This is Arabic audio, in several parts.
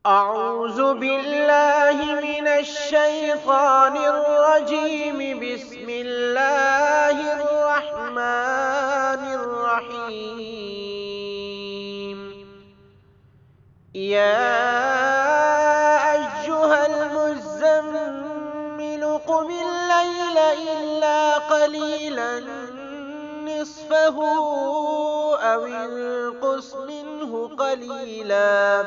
أعوذ بالله من الشيطان الرجيم. بسم الله الرحمن الرحيم. يا أيها المزمل قم الليل إلا قليلا نصفه أو انقص منه قليلا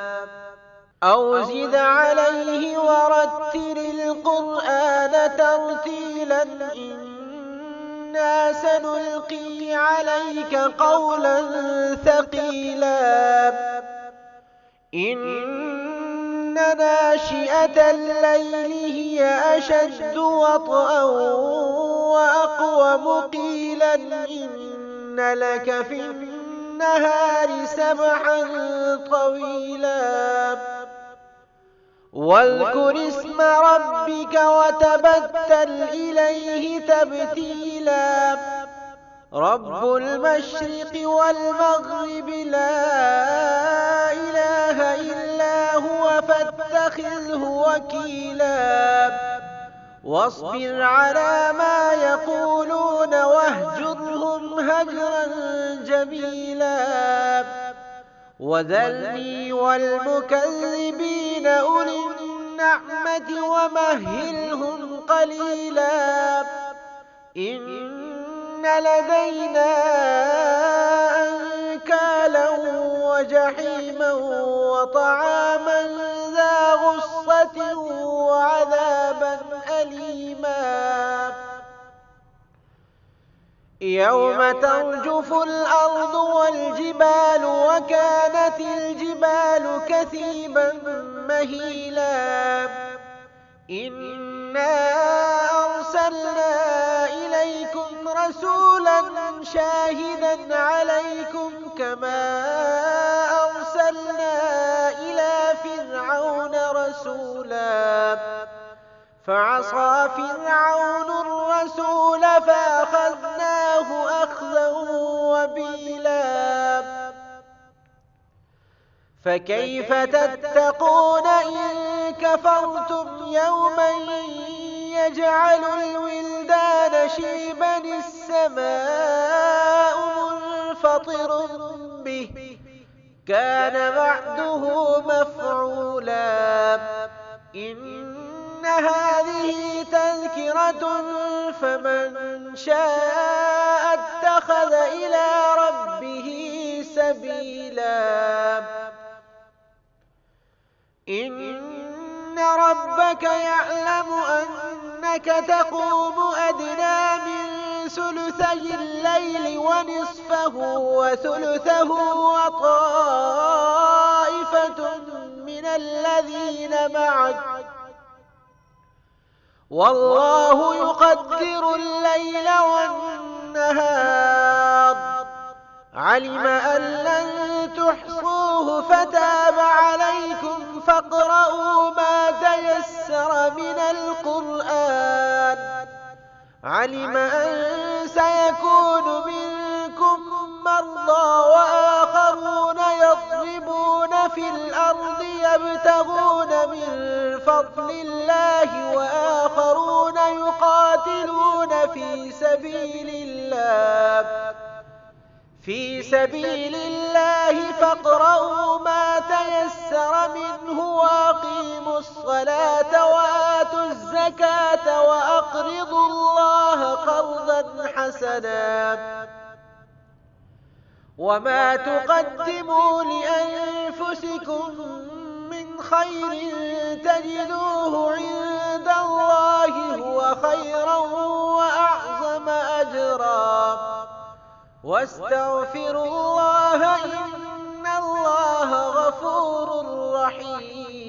أو زد عليه ورتل القرآن ترتيلا إنا سنلقي عليك قولا ثقيلا إن ناشئة الليل هي أشد وطئا وأقوم قيلا إن لك في النهار سبحا طويلا واذكر اسم ربك وتبتل إليه تبتيلا رب المشرق والمغرب لا إله إلا هو فاتخذه وكيلا واصبر على ما يقولون واهجرهم هجرا جميلا وذرني والمكذبين أولي النعمة ومهلهم قليلا إن لدينا أنكالا وجحيما وطعاما ذا غصة وعذابا أليما يوم ترجف الأرض والجبال وكانت الجبال كثيبا مهيلا إنا أرسلنا إليكم رسولا شاهدا عليكم كما أرسلنا إلى فرعون رسولا فعصى فرعون الرسول فأخذناه أخذا وبيلا فكيف تتقون إن كفرتم يوما يجعل الولدان شيبا السماء منفطر به كان وعده مفعولا إن هذه تذكرة فمن شاء اتخذ إلى ربه سبيلا إن ربك يعلم أنك تقوم أدنى من ثلثي الليل ونصفه وثلثه وطائفة من الذين معك والله يقدر الليل والنهار علم أن لن تحصوه فتاب عليكم فاقرؤوا ما تيسر من القرآن علم أن سيكون منكم مرضى وآخرون يضربون في الأرض يبتغون من فضل الله وآخرون يقاتلون في سبيل الله فاقرؤوا ما تيسر منه وأقيموا الصلاة وآتوا الزكاة وأقرضوا الله قرضا حسنا وما تقدموا لأنفسكم من خير تجدوه عند الله هو خيرا وأعظم أجرا واستغفروا الله إن الله غفور رحيم.